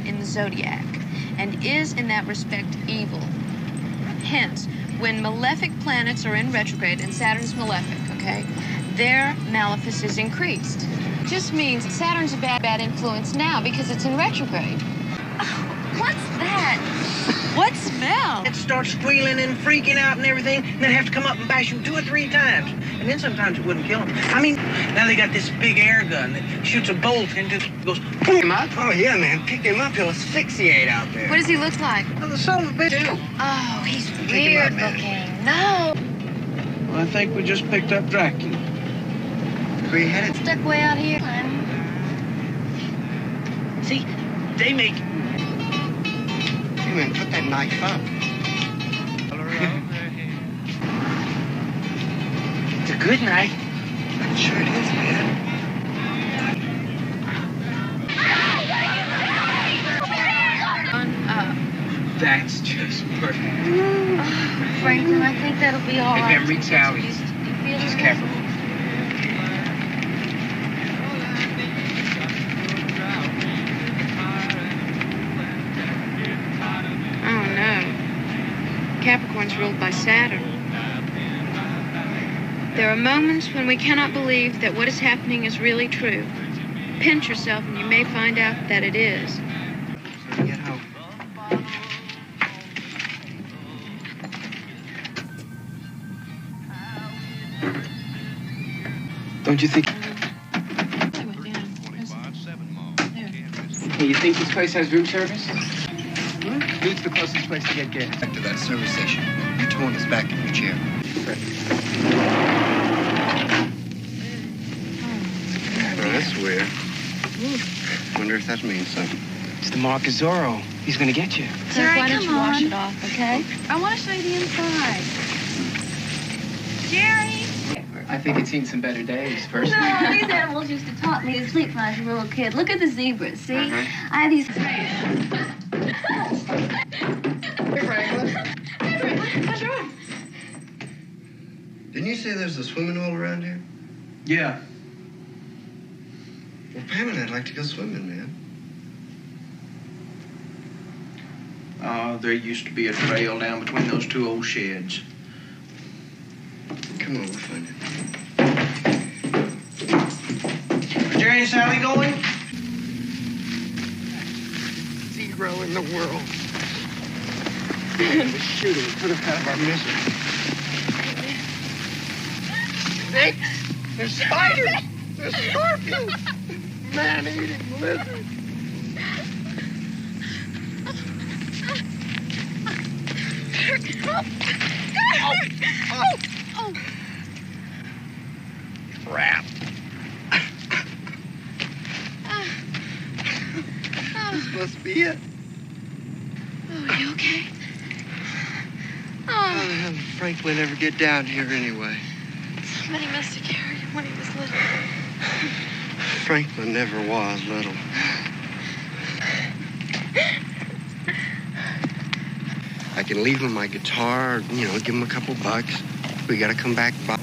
in the zodiac, and is in that respect evil. Hence, when malefic planets are in retrograde, and Saturn's malefic, okay, their malefice is increased. Just means Saturn's a bad influence now because it's in retrograde. Oh, what's that? What smell? It starts squealing and freaking out and everything, and then have to come up and bash him 2 or 3 times. And then sometimes it wouldn't kill him. I mean, now they got this big air gun that shoots a bolt and just goes boom. Him up? Oh, yeah, man. Pick him up. He'll asphyxiate out there. What does he look like? Well, the son of a bitch. Oh, he's him weird up, looking. No. Well, I think we just picked up Dracula. Where you headed? Stuck way out here. See, they make... Hey, man, put that knife up. It's a good night. It sure it is, man. That's just perfect. Franklin, I think that'll be all right. Hey, Ben, reach Sally. Just careful. Oh, no. Capricorn's ruled by Saturn. There are moments when we cannot believe that what is happening is really true. Pinch yourself and you may find out that it is. So get home. Don't you think... Hey, you think this place has room service? Who's the closest place to get gas? Back to that service station. You torn us back in your chair. Oh, that's weird. Wonder if that means something. It's the mark of Zorro. He's gonna get you. Jerry, why don't you wash it off, okay? I want to show you the inside. Jerry! I think it's seen some better days, personally. No, these animals used to taught me to sleep when I was a little kid. Look at the zebras, see? I have these... Hey, Franklin. Hey, Franklin, what's wrong? Didn't you say there's a swimming hole around here? Yeah. Well, Pam and I'd like to go swimming, man. There used to be a trail down between those 2 old sheds. Come on, we'll find it. Are Jerry and Sally going? 0 in the world. The shooting put us out of our misery. Snakes! There's spiders! There's scorpions! Man-eating lizards! Oh! Crap. This must be it. Oh, you okay? How the hell did Franklin ever get down here anyway? Somebody must have carried him when he was little. Franklin never was little. I can leave him my guitar, give him a couple bucks. We gotta come back by.